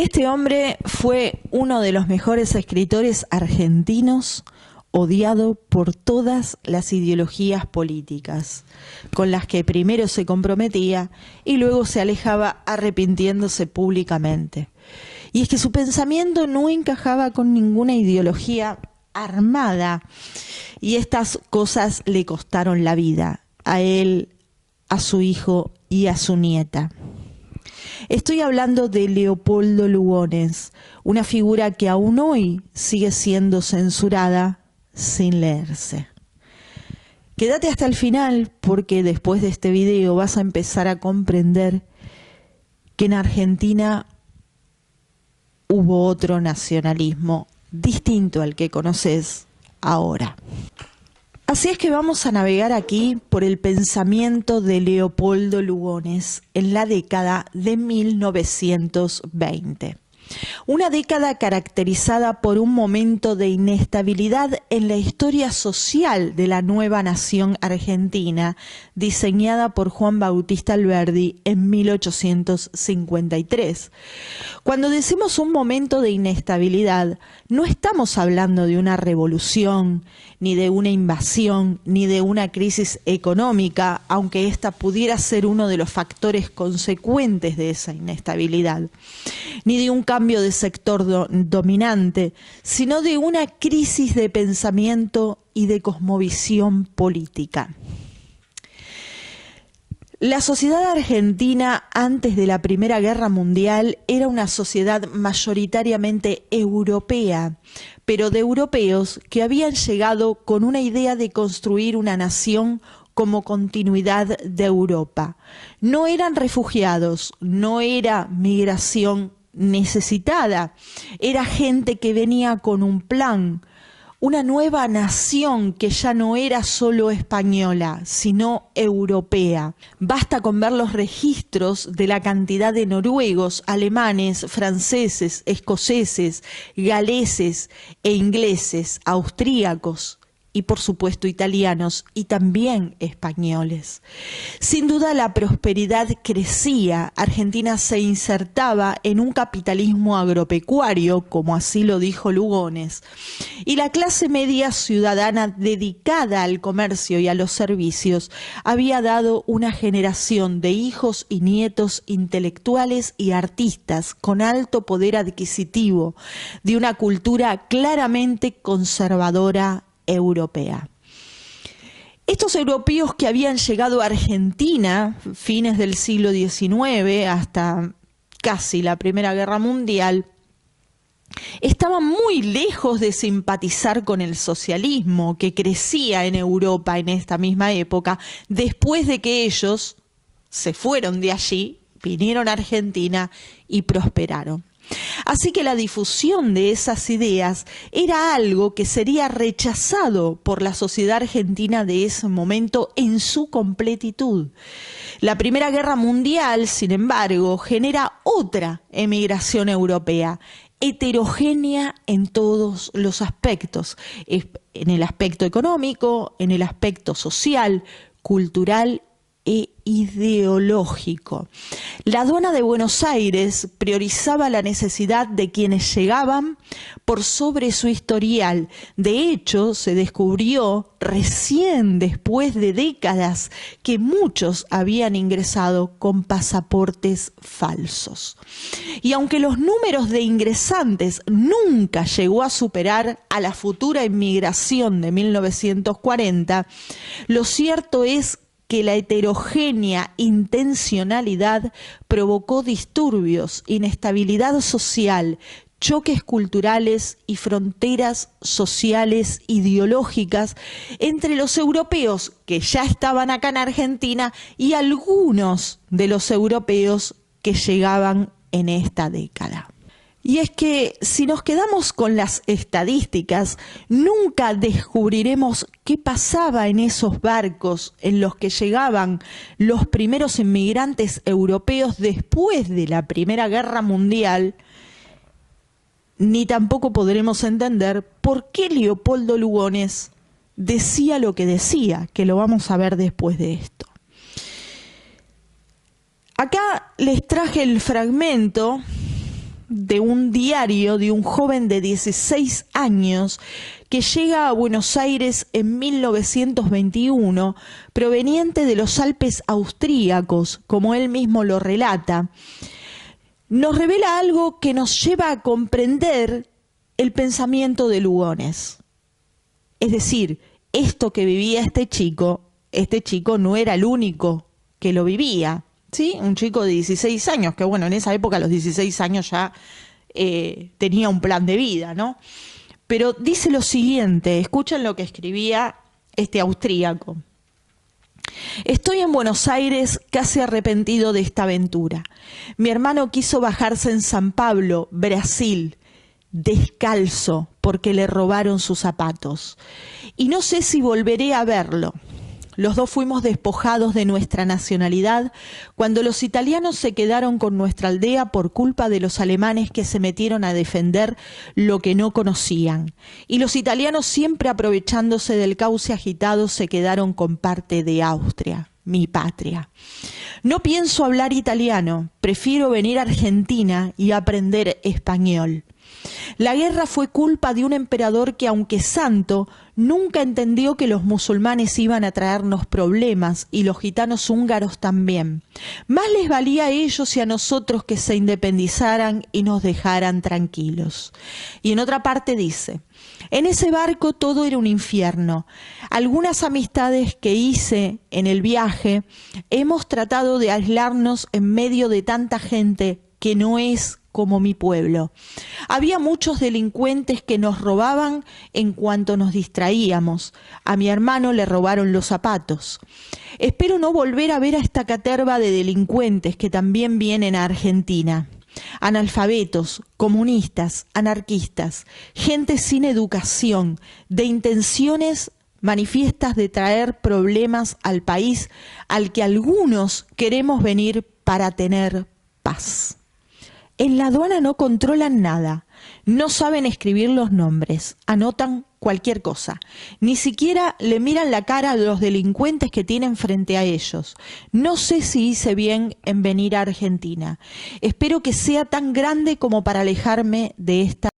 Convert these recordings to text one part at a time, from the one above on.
Este hombre fue uno de los mejores escritores argentinos, odiado por todas las ideologías políticas, con las que primero se comprometía y luego se alejaba arrepintiéndose públicamente. Y es que su pensamiento no encajaba con ninguna ideología armada, y estas cosas le costaron la vida a él, a su hijo y a su nieta. Estoy hablando de Leopoldo Lugones, una figura que aún hoy sigue siendo censurada sin leerse. Quédate hasta el final, porque después de este video vas a empezar a comprender que en Argentina hubo otro nacionalismo distinto al que conoces ahora. Así es que vamos a navegar aquí por el pensamiento de Leopoldo Lugones en la década de 1920. Una década caracterizada por un momento de inestabilidad en la historia social de la nueva nación argentina, diseñada por Juan Bautista Alberdi en 1853. Cuando decimos un momento de inestabilidad, no estamos hablando de una revolución, ni de una invasión, ni de una crisis económica, aunque esta pudiera ser uno de los factores consecuentes de esa inestabilidad, ni de un cambio de sector dominante, sino de una crisis de pensamiento y de cosmovisión política. La sociedad argentina antes de la Primera Guerra Mundial era una sociedad mayoritariamente europea, pero de europeos que habían llegado con una idea de construir una nación como continuidad de Europa. No eran refugiados, no era migración necesitada, era gente que venía con un plan, una nueva nación que ya no era solo española, sino europea. Basta con ver los registros de la cantidad de noruegos, alemanes, franceses, escoceses, galeses e ingleses, austríacos y por supuesto italianos y también españoles. Sin duda la prosperidad crecía, Argentina se insertaba en un capitalismo agropecuario, como así lo dijo Lugones, y la clase media ciudadana dedicada al comercio y a los servicios había dado una generación de hijos y nietos intelectuales y artistas con alto poder adquisitivo, de una cultura claramente conservadora europea. Estos europeos que habían llegado a Argentina fines del siglo XIX hasta casi la Primera Guerra Mundial estaban muy lejos de simpatizar con el socialismo que crecía en Europa en esta misma época, después de que ellos se fueron de allí, vinieron a Argentina y prosperaron. Así que la difusión de esas ideas era algo que sería rechazado por la sociedad argentina de ese momento en su completitud. La Primera Guerra Mundial, sin embargo, genera otra emigración europea, heterogénea en todos los aspectos, en el aspecto económico, en el aspecto social, cultural e ideológico. La aduana de Buenos Aires priorizaba la necesidad de quienes llegaban por sobre su historial. De hecho, se descubrió recién después de décadas que muchos habían ingresado con pasaportes falsos. Y aunque los números de ingresantes nunca llegó a superar a la futura inmigración de 1940, lo cierto es que la heterogénea intencionalidad provocó disturbios, inestabilidad social, choques culturales y fronteras sociales ideológicas entre los europeos que ya estaban acá en Argentina y algunos de los europeos que llegaban en esta década. Y es que si nos quedamos con las estadísticas, nunca descubriremos qué pasaba en esos barcos en los que llegaban los primeros inmigrantes europeos después de la Primera Guerra Mundial, ni tampoco podremos entender por qué Leopoldo Lugones decía lo que decía, que lo vamos a ver después de esto. Acá les traje el fragmento de un diario de un joven de 16 años que llega a Buenos Aires en 1921, proveniente de los Alpes austríacos, como él mismo lo relata. Nos revela algo que nos lleva a comprender el pensamiento de Lugones. Es decir, esto que vivía este chico no era el único que lo vivía, ¿sí? Un chico de 16 años, que bueno, en esa época a los 16 años ya tenía un plan de vida, ¿no? Pero dice lo siguiente, escuchen lo que escribía este austríaco. Estoy en Buenos Aires casi arrepentido de esta aventura. Mi hermano quiso bajarse en San Pablo, Brasil, descalzo, porque le robaron sus zapatos. Y no sé si volveré a verlo. Los dos fuimos despojados de nuestra nacionalidad cuando los italianos se quedaron con nuestra aldea por culpa de los alemanes que se metieron a defender lo que no conocían. Y los italianos, siempre aprovechándose del cauce agitado, se quedaron con parte de Austria, mi patria. No pienso hablar italiano, prefiero venir a Argentina y aprender español. La guerra fue culpa de un emperador que, aunque santo, nunca entendió que los musulmanes iban a traernos problemas y los gitanos húngaros también. Más les valía a ellos y a nosotros que se independizaran y nos dejaran tranquilos. Y en otra parte dice, en ese barco todo era un infierno. Algunas amistades que hice en el viaje, hemos tratado de aislarnos en medio de tanta gente que no es como mi pueblo. Había muchos delincuentes que nos robaban en cuanto nos distraíamos. A mi hermano le robaron los zapatos. Espero no volver a ver a esta caterva de delincuentes que también vienen a Argentina. Analfabetos, comunistas, anarquistas, gente sin educación, de intenciones manifiestas de traer problemas al país al que algunos queremos venir para tener paz. En la aduana no controlan nada, no saben escribir los nombres, anotan cualquier cosa. Ni siquiera le miran la cara a los delincuentes que tienen frente a ellos. No sé si hice bien en venir a Argentina. Espero que sea tan grande como para alejarme de esta.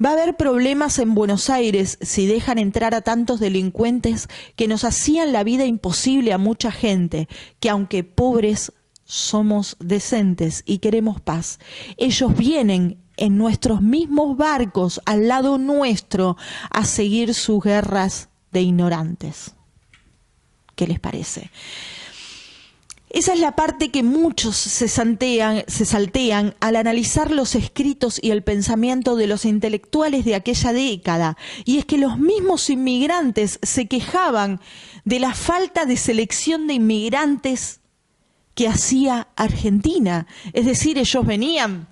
Va a haber problemas en Buenos Aires si dejan entrar a tantos delincuentes que nos hacían la vida imposible a mucha gente, que aunque pobres, somos decentes y queremos paz. Ellos vienen en nuestros mismos barcos al lado nuestro a seguir sus guerras de ignorantes. ¿Qué les parece? Esa es la parte que muchos se saltean al analizar los escritos y el pensamiento de los intelectuales de aquella década. Y es que los mismos inmigrantes se quejaban de la falta de selección de inmigrantes que hacía Argentina. Es decir, ellos venían,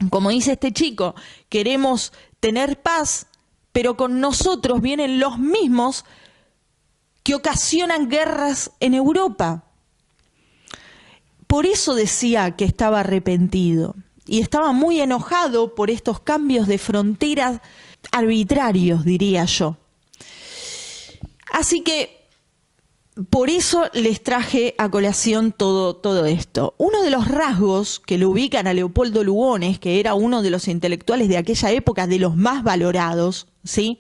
como dice este chico, queremos tener paz, pero con nosotros vienen los mismos que ocasionan guerras en Europa. Por eso decía que estaba arrepentido y estaba muy enojado por estos cambios de fronteras arbitrarios, diría yo. Así que por eso les traje a colación todo esto. Uno de los rasgos que lo ubican a Leopoldo Lugones, que era uno de los intelectuales de aquella época, de los más valorados, ¿sí?,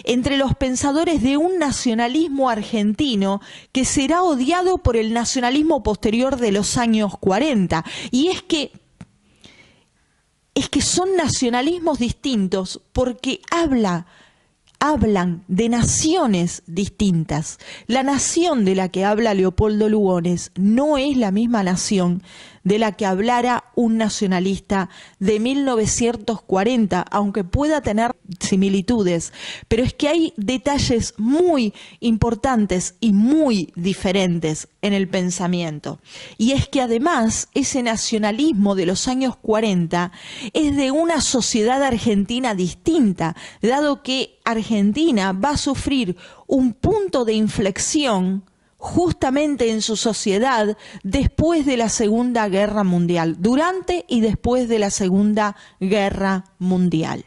entre los pensadores de un nacionalismo argentino que será odiado por el nacionalismo posterior de los años 40. Y es que son nacionalismos distintos porque hablan de naciones distintas. La nación de la que habla Leopoldo Lugones no es la misma nación de la que hablara un nacionalista de 1940, aunque pueda tener similitudes, pero es que hay detalles muy importantes y muy diferentes en el pensamiento. Y es que además ese nacionalismo de los años 40 es de una sociedad argentina distinta, dado que Argentina va a sufrir un punto de inflexión justamente en su sociedad después de la Segunda Guerra Mundial, durante y después de la Segunda Guerra Mundial.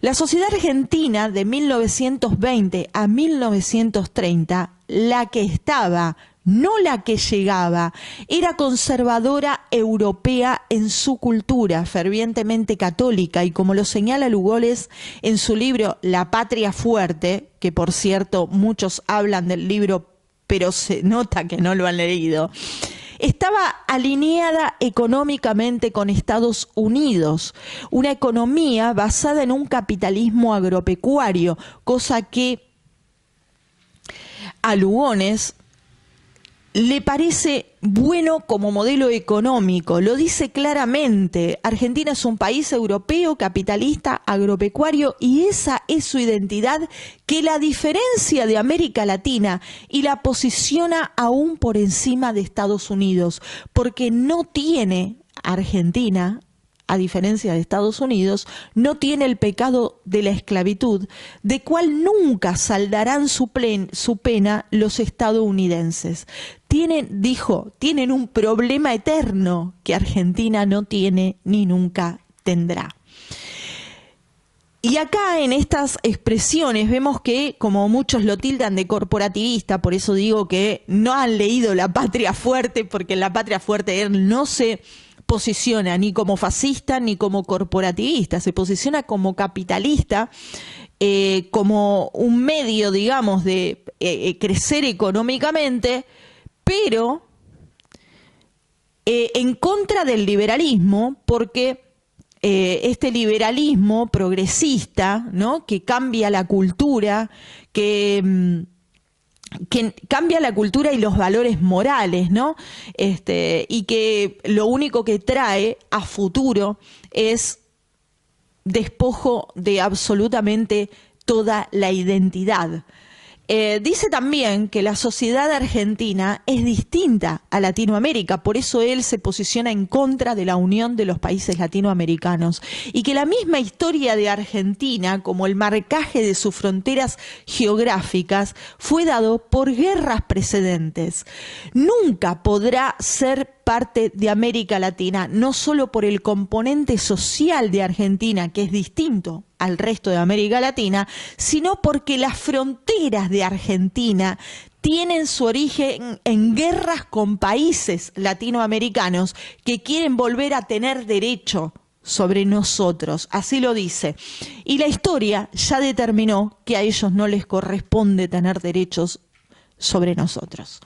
La sociedad argentina de 1920 a 1930, la que estaba no la que llegaba. Era conservadora europea en su cultura, fervientemente católica, y como lo señala Lugones en su libro La Patria Fuerte, que por cierto muchos hablan del libro, pero se nota que no lo han leído, estaba alineada económicamente con Estados Unidos, una economía basada en un capitalismo agropecuario, cosa que a Lugones le parece bueno como modelo económico. Lo dice claramente: Argentina es un país europeo, capitalista, agropecuario, y esa es su identidad, que la diferencia de América Latina y la posiciona aún por encima de Estados Unidos, porque no tiene Argentina, a diferencia de Estados Unidos, no tiene el pecado de la esclavitud, de cual nunca saldarán su pena los estadounidenses. Tienen un problema eterno que Argentina no tiene ni nunca tendrá. Y acá en estas expresiones vemos que, como muchos lo tildan de corporativista, por eso digo que no han leído La Patria Fuerte, porque en La Patria Fuerte él no se posiciona ni como fascista ni como corporativista, se posiciona como capitalista, como un medio, digamos, de crecer económicamente, pero en contra del liberalismo, porque este liberalismo progresista, ¿no?, que cambia la cultura, que cambia la cultura y los valores morales, ¿no? Y que lo único que trae a futuro es despojo de absolutamente toda la identidad. Dice también que la sociedad argentina es distinta a Latinoamérica, por eso él se posiciona en contra de la unión de los países latinoamericanos, y que la misma historia de Argentina, como el marcaje de sus fronteras geográficas, fue dado por guerras precedentes. Nunca podrá ser parte de América Latina, no solo por el componente social de Argentina, que es distinto al resto de América Latina, sino porque las fronteras de Argentina tienen su origen en guerras con países latinoamericanos que quieren volver a tener derecho sobre nosotros, así lo dice. Y la historia ya determinó que a ellos no les corresponde tener derechos sobre nosotros.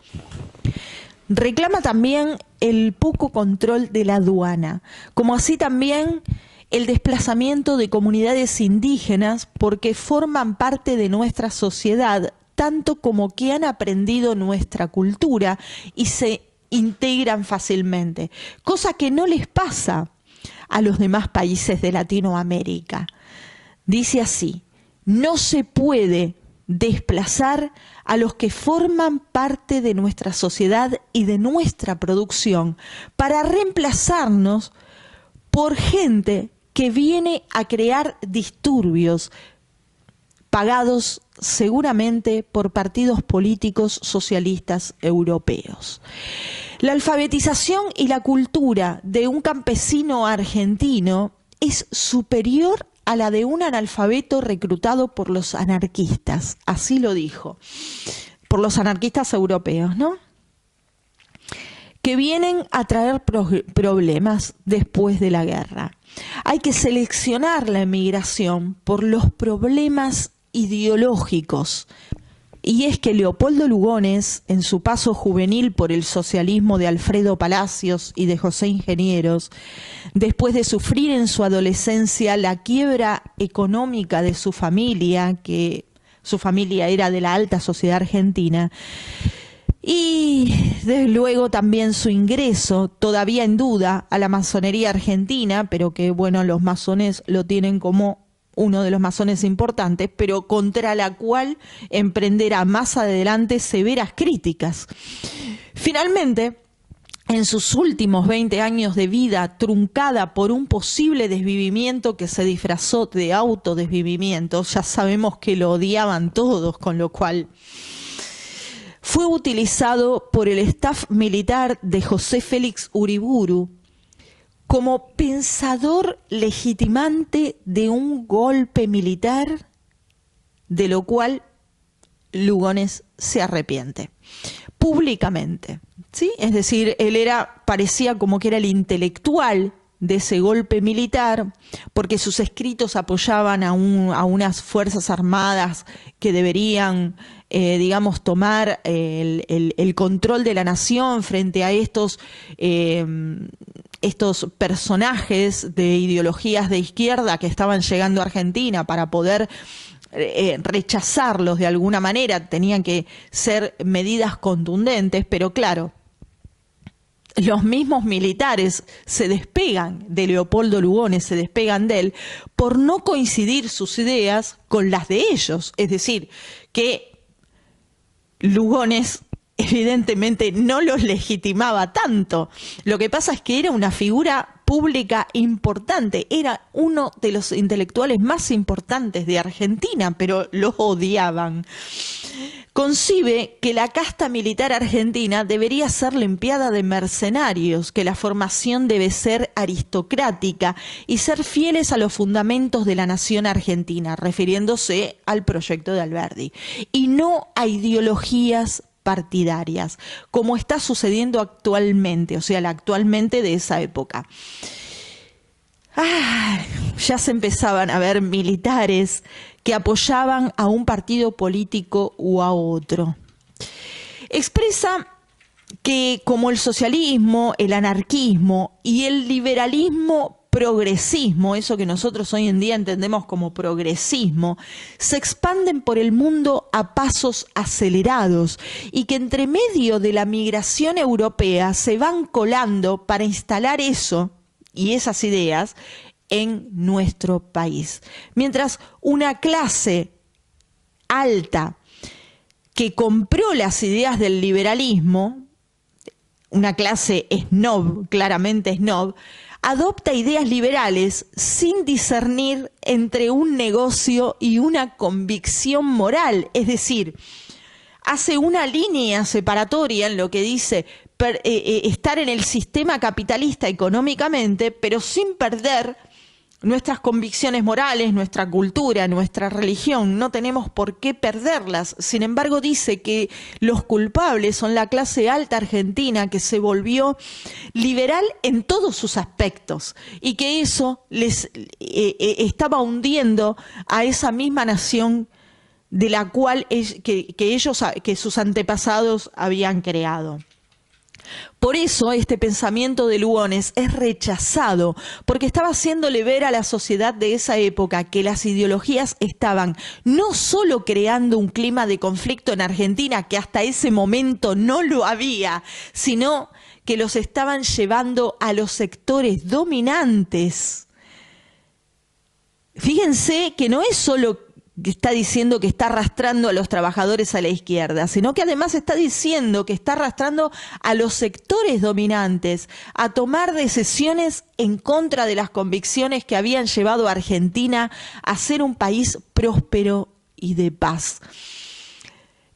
Reclama también el poco control de la aduana, como así también el desplazamiento de comunidades indígenas, porque forman parte de nuestra sociedad, tanto como que han aprendido nuestra cultura y se integran fácilmente, cosa que no les pasa a los demás países de Latinoamérica. Dice así: no se puede desplazar a los que forman parte de nuestra sociedad y de nuestra producción para reemplazarnos por gente que viene a crear disturbios pagados seguramente por partidos políticos socialistas europeos. La alfabetización y la cultura de un campesino argentino es superior a la de un analfabeto reclutado por los anarquistas, así lo dijo, por los anarquistas europeos, ¿no?, que vienen a traer problemas después de la guerra. Hay que seleccionar la emigración por los problemas ideológicos. Y es que Leopoldo Lugones, en su paso juvenil por el socialismo de Alfredo Palacios y de José Ingenieros, después de sufrir en su adolescencia la quiebra económica de su familia, que su familia era de la alta sociedad argentina, y desde luego también su ingreso, todavía en duda, a la masonería argentina, pero que bueno, los masones lo tienen como uno de los masones importantes, pero contra la cual emprenderá más adelante severas críticas. Finalmente, en sus últimos 20 años de vida, truncada por un posible desvivimiento que se disfrazó de autodesvivimiento, ya sabemos que lo odiaban todos, con lo cual fue utilizado por el staff militar de José Félix Uriburu como pensador legitimante de un golpe militar, de lo cual Lugones se arrepiente públicamente, ¿sí? Es decir, parecía como que era el intelectual de ese golpe militar, porque sus escritos apoyaban a unas fuerzas armadas que deberían, digamos, tomar el control de la nación frente a estos personajes de ideologías de izquierda que estaban llegando a Argentina para poder rechazarlos de alguna manera. Tenían que ser medidas contundentes, pero claro, los mismos militares se despegan de Leopoldo Lugones, se despegan de él por no coincidir sus ideas con las de ellos. Es decir, que Lugones evidentemente no los legitimaba tanto. Lo que pasa es que era una figura pública importante, era uno de los intelectuales más importantes de Argentina, pero lo odiaban. Concibe que la casta militar argentina debería ser limpiada de mercenarios, que la formación debe ser aristocrática y ser fieles a los fundamentos de la nación argentina, refiriéndose al proyecto de Alberdi, y no a ideologías partidarias, como está sucediendo actualmente, o sea, la actualmente de esa época. Ya se empezaban a ver militares que apoyaban a un partido político u a otro. Expresa que como el socialismo, el anarquismo y el liberalismo progresismo, eso que nosotros hoy en día entendemos como progresismo, se expanden por el mundo a pasos acelerados y que entre medio de la migración europea se van colando para instalar eso y esas ideas en nuestro país. Mientras una clase alta que compró las ideas del liberalismo, una clase snob, claramente snob, adopta ideas liberales sin discernir entre un negocio y una convicción moral, es decir, hace una línea separatoria en lo que dice estar en el sistema capitalista económicamente, pero sin perder nuestras convicciones morales, nuestra cultura, nuestra religión. No tenemos por qué perderlas. Sin embargo, dice que los culpables son la clase alta argentina, que se volvió liberal en todos sus aspectos y que eso les estaba hundiendo a esa misma nación de la cual que sus antepasados habían creado. Por eso este pensamiento de Lugones es rechazado, porque estaba haciéndole ver a la sociedad de esa época que las ideologías estaban no solo creando un clima de conflicto en Argentina, que hasta ese momento no lo había, sino que los estaban llevando a los sectores dominantes. Fíjense que no es solo que está diciendo que está arrastrando a los trabajadores a la izquierda, sino que además está diciendo que está arrastrando a los sectores dominantes a tomar decisiones en contra de las convicciones que habían llevado a Argentina a ser un país próspero y de paz.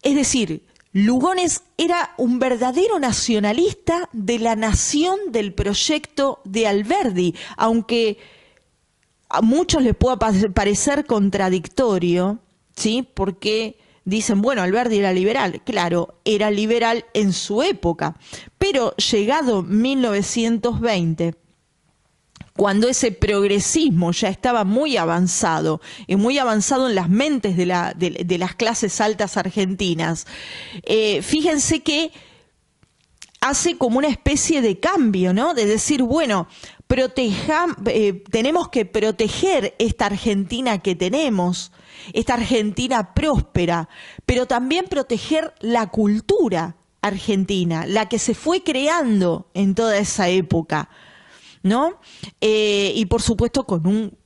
Es decir, Lugones era un verdadero nacionalista de la nación del proyecto de Alberdi, aunque a muchos les pueda parecer contradictorio, ¿sí? Porque dicen, bueno, Alberdi era liberal. Claro, era liberal en su época, pero llegado 1920, cuando ese progresismo ya estaba muy avanzado, y muy avanzado en las mentes de las clases altas argentinas, fíjense que hace como una especie de cambio, ¿no? De decir, bueno, tenemos que proteger esta Argentina que tenemos, esta Argentina próspera, pero también proteger la cultura argentina, la que se fue creando en toda esa época, ¿no? Y por supuesto con un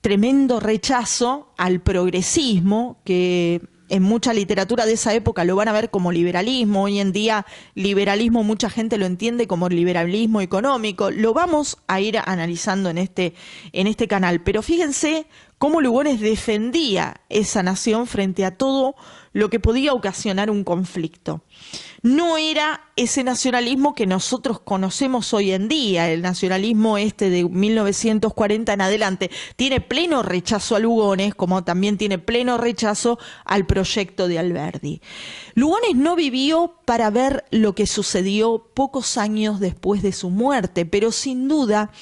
tremendo rechazo al progresismo, que en mucha literatura de esa época lo van a ver como liberalismo. Hoy en día liberalismo mucha gente lo entiende como liberalismo económico. Lo vamos a ir analizando en este canal. Pero fíjense cómo Lugones defendía esa nación frente a todo lo que podía ocasionar un conflicto. No era ese nacionalismo que nosotros conocemos hoy en día, el nacionalismo de 1940 en adelante. Tiene pleno rechazo a Lugones, como también tiene pleno rechazo al proyecto de Alberdi. Lugones no vivió para ver lo que sucedió pocos años después de su muerte, pero sin duda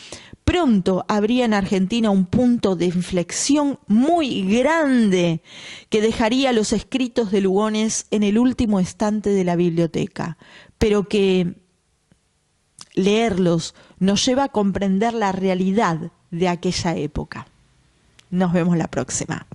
pronto habría en Argentina un punto de inflexión muy grande que dejaría los escritos de Lugones en el último estante de la biblioteca, pero que leerlos nos lleva a comprender la realidad de aquella época. Nos vemos la próxima.